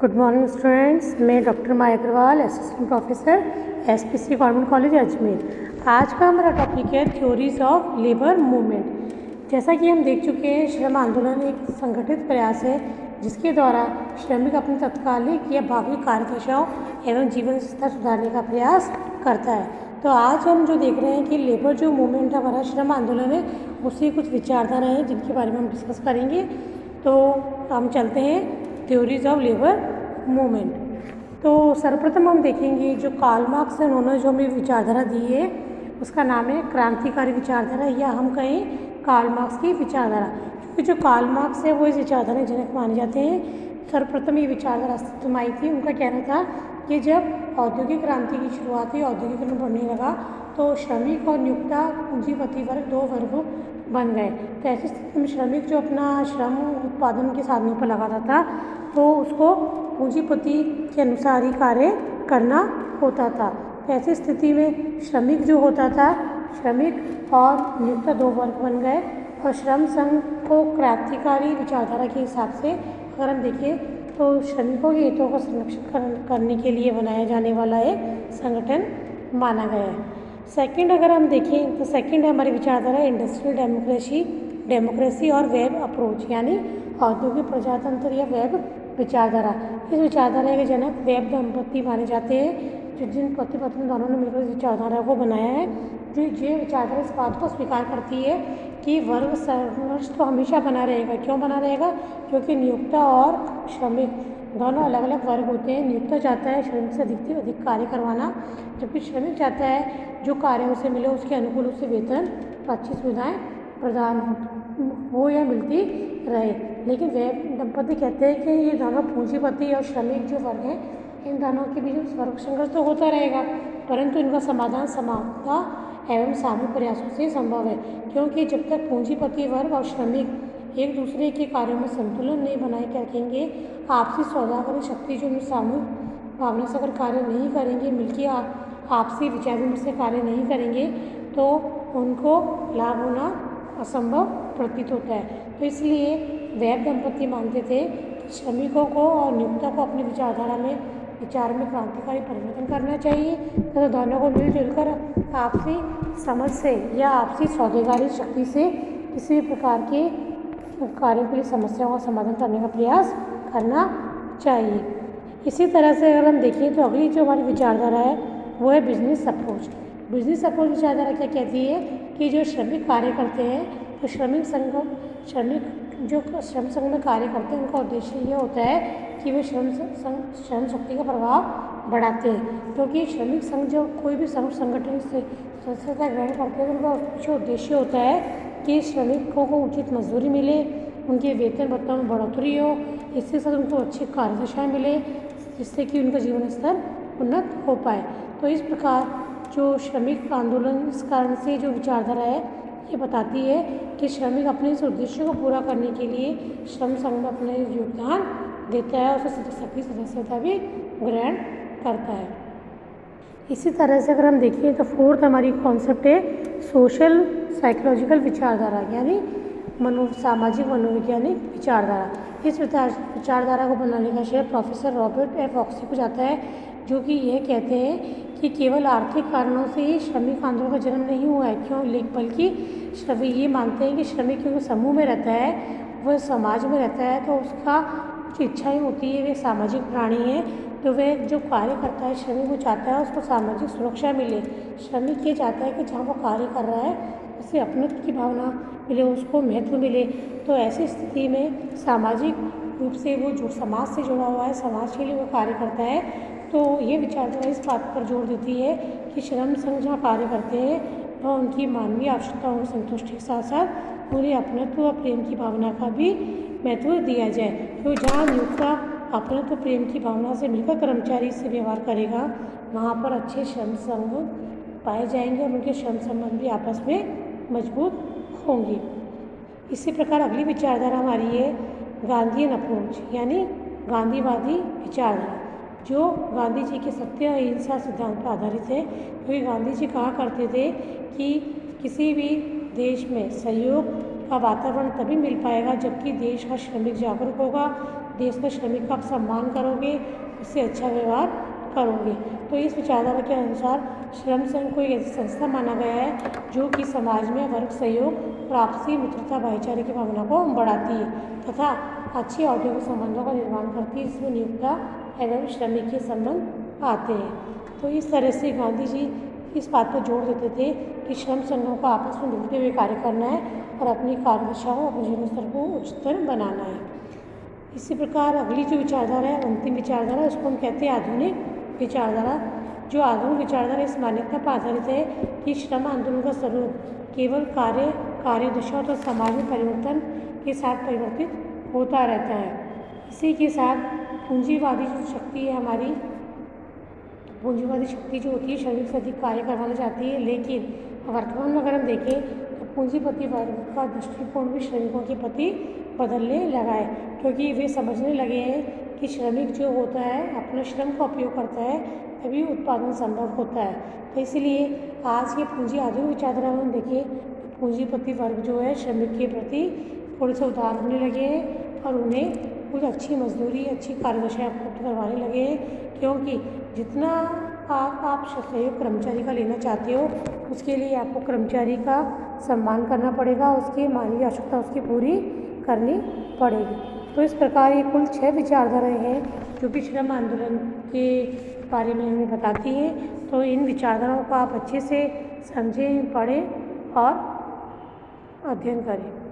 Good morning students. मैं doctor Maya Agarwal, assistant professor SPC government college Ajmer. आज का हमारा टॉपिक है थ्योरीज ऑफ लेबर मूवमेंट। जैसा कि हम देख चुके हैं, श्रम आंदोलन एक संगठित प्रयास है जिसके द्वारा श्रमिक अपनी तत्कालिक या भावी कार्यदशाओं एवं जीवन स्तर सुधारने का प्रयास करता है। तो आज हम जो देख रहे हैं कि लेबर जो मूवमेंट हमारा श्रम आंदोलन है, उसकी कुछ विचारधाराएँ हैं जिनके बारे में हम डिस्कस करेंगे। तो हम चलते हैं थ्योरीज ऑफ लेबर मूवमेंट। तो सर्वप्रथम हम देखेंगे जो कार्ल मार्क्स है, उन्होंने जो हमें विचारधारा दी है उसका नाम है क्रांतिकारी विचारधारा, या हम कहें कार्ल मार्क्स की विचारधारा। क्योंकि जो कार्ल मार्क्स है वो इस विचारधारा के जनक माने जाते हैं। सर्वप्रथम ये विचारधारा अस्तित्व में आई थी। उनका कहना था कि जब औद्योगिक क्रांति की शुरुआत हुई, औद्योगिकरण बढ़ने लगा, तो श्रमिक और नियोक्ता पूंजीपति वर्ग दो वर्गों बन गए। तो ऐसी स्थिति में श्रमिक जो अपना श्रम उत्पादन के साधनों पर लगाता था, तो उसको पूंजीपति के अनुसार ही कार्य करना होता था। तो ऐसी स्थिति में श्रमिक जो होता था, श्रमिक और नियोक्ता दो वर्ग बन गए। और श्रम संघ को क्रांतिकारी विचारधारा के हिसाब से अगर हम देखें तो श्रमिकों के हितों को संरक्षित करने के लिए बनाया जाने वाला एक संगठन माना गया है। सेकंड अगर हम देखें तो सेकंड है हमारी विचारधारा इंडस्ट्रियल डेमोक्रेसी और वेब अप्रोच, यानी औद्योगिक प्रजातंत्र या वेब विचारधारा। इस विचारधारा के जनक वेब दंपति माने जाते हैं, जो जिन पति पत्नी दोनों ने मिलकर इस विचारधारा को बनाया है। जो ये विचारधारा इस बात को स्वीकार करती है कि वर्ग संघर्ष तो हमेशा बना रहेगा। क्यों बना रहेगा? क्योंकि नियोक्ता और श्रमिक दोनों अलग अलग वर्ग होते हैं। नियोक्ता चाहता है श्रमिक से अधिक कार्य करवाना, जबकि श्रमिक चाहता है जो कार्य उसे मिले उसके अनुकूल उसे वेतन और अच्छी सुविधाएँ प्रदान हो या मिलती रहे। लेकिन वेब दंपति कहते हैं कि ये दोनों पूंजीपति और श्रमिक जो वर्ग हैं, इन दोनों के बीच वर्ग संघर्ष तो होता रहेगा, परंतु इनका समाधान समानता एवं सामूहिक प्रयासों से संभव है। क्योंकि जब तक पूंजीपति वर्ग और श्रमिक एक दूसरे के कार्यों में संतुलन नहीं बनाए के रखेंगे, आपसी सौदागरी शक्ति जो सामूहिक भावना से अगर कार्य नहीं करेंगे, मिलकर आपसी विचार विमर्श से कार्य नहीं करेंगे, तो उनको लाभ होना असंभव प्रतीत होता है। तो इसलिए वेब दंपति मानते थे कि श्रमिकों को और नियोक्ता को अपनी विचारधारा में विचार में क्रांतिकारी परिवर्तन करना चाहिए, तो दोनों को मिलजुल कर आपसी समझ से या आपसी सौदेगारी शक्ति से किसी भी प्रकार के कार्यों के लिए समस्याओं का समाधान करने का प्रयास करना चाहिए। इसी तरह से अगर हम देखें तो अगली जो हमारी विचारधारा है वो है बिजनेस अप्रोच। बिजनेस अप्रोच विचारधारा क्या कहती है कि जो श्रमिक कार्य करते हैं, तो श्रमिक जो श्रम संघ में कार्य करते हैं, उनका उद्देश्य ये होता है कि वे श्रम शक्ति का प्रभाव बढ़ाते हैं। क्योंकि श्रमिक संघ जो कोई भी संगठन से सदस्यता ग्रहण करते हैं, उनका मुख्य उद्देश्य होता है कि श्रमिकों को उचित मजदूरी मिले, उनके वेतन भत्तों में बढ़ोतरी हो, इसके साथ उनको अच्छी कार्यदशाएँ मिले, जिससे कि उनका जीवन स्तर उन्नत हो पाए। तो इस प्रकार जो श्रमिक आंदोलन इस कारण से जो विचारधारा है ये बताती है कि श्रमिक अपने इस उद्देश्य को पूरा करने के लिए श्रम संघ में अपना योगदान देता है, उसे सक्रिय सदस्यता भी ग्रहण करता है। इसी तरह से अगर हम देखें तो फोर्थ हमारी कॉन्सेप्ट है सोशल साइकोलॉजिकल विचारधारा, यानी सामाजिक मनोवैज्ञानिक विचारधारा। इस विचारधारा को बनाने का श्रेय प्रोफेसर रॉबर्ट एफ ऑक्सी को जाता है, जो कि यह कहते हैं कि केवल आर्थिक कारणों से ही श्रमिक आंदोलन का जन्म नहीं हुआ है, बल्कि श्रमिक ये मानते हैं कि श्रमिक क्योंकि समूह में रहता है, वह समाज में रहता है, तो उसका कुछ इच्छाएँ होती है, वे सामाजिक प्राणी है। तो वह जो कार्य करता है, श्रमिक वो चाहता है उसको सामाजिक सुरक्षा मिले। श्रमिक ये चाहता है कि जहाँ वो कार्य कर रहा है उसे अपनत्व की भावना मिले, उसको महत्व मिले। तो ऐसी स्थिति में सामाजिक रूप से वो जो समाज से जुड़ा हुआ है, समाज के लिए वो कार्य करता है। तो ये विचारधारा इस बात पर जोर देती है कि श्रम संघ जहाँ कार्य करते हैं वह उनकी मानवीय आवश्यकताओं की संतुष्टि के साथ साथ उन्हें अपनत्व और प्रेम की भावना का भी महत्व दिया जाए। क्योंकि जहाँ नियोक्ता अपनत्व प्रेम की भावना से मिलकर कर्मचारी से व्यवहार करेगा, वहाँ पर अच्छे श्रम संघ पाए जाएंगे और उनके श्रम संबंध भी आपस में मजबूत होंगे। इसी प्रकार अगली विचारधारा हमारी है गांधीयन अप्रोच, यानी गांधीवादी विचारधारा, जो गांधी जी के सत्य अहिंसा सिद्धांत पर आधारित है। क्योंकि गांधी जी कहा करते थे कि किसी भी देश में सहयोग का वातावरण तभी मिल पाएगा जबकि देश का श्रमिक जागरूक होगा, देश में श्रमिक का आप सम्मान करोगे, उससे अच्छा व्यवहार करोगे। तो इस विचारधारा के अनुसार श्रम संघ को एक ऐसी संस्था माना गया है जो कि समाज में वर्ग सहयोग और आपसी मित्रता भाईचारे की भावना को बढ़ाती है तथा अच्छे औद्योगिक संबंधों का निर्माण करती है, जिसमें नियोक्ता एवं श्रमिक के संबंध आते हैं। तो इस तरह से गांधी जी इस बात पर जोर देते थे कि श्रम संघों को आपस में मिलते हुए कार्य करना है और अपनी कार्यदक्षाओं अपने जीवन स्तर को उच्चतर बनाना है। इसी प्रकार अगली जो विचारधारा है, अंतिम विचारधारा, उसको हम कहते हैं आधुनिक विचारधारा। जो आधुनिक विचारधारा इस मान्यता पर आधारित है कि श्रम आंदोलन का स्वरूप केवल कार्यदशा और समाज में परिवर्तन के साथ परिवर्तित होता रहता है। इसी के साथ पूंजीवादी जो शक्ति है हमारी, पूंजीवादी शक्ति जो होती है श्रमिक से अधिक कार्य करवाना चाहती है, लेकिन वर्तमान में अगर हम देखें तो पूंजीपति वर्ग का दृष्टिकोण भी श्रमिकों के प्रति बदलने लगा है, क्योंकि वे समझने लगे हैं कि श्रमिक जो होता है अपना श्रम का उपयोग करता है तभी उत्पादन संभव होता है। तो इसलिए आज के पूंजी आधुनिक विचारधारा में देखें तो पूंजीपति वर्ग जो है श्रमिक के प्रति थोड़े से उदार होने लगे हैं और उन्हें कुछ अच्छी मजदूरी, अच्छी कार्यदशा उपलब्ध करवाने लगे हैं, क्योंकि जितना आप सहयोग कर्मचारी का लेना चाहते हो उसके लिए आपको कर्मचारी का सम्मान करना पड़ेगा, उसकी मानवीय आवश्यकता उसकी पूरी करनी पड़ेगी। तो इस प्रकार ये कुल 6 विचारधाराएँ हैं जो कि श्रम आंदोलन के बारे में हमें बताती हैं। तो इन विचारधाराओं को आप अच्छे से समझें, पढ़ें और अध्ययन करें।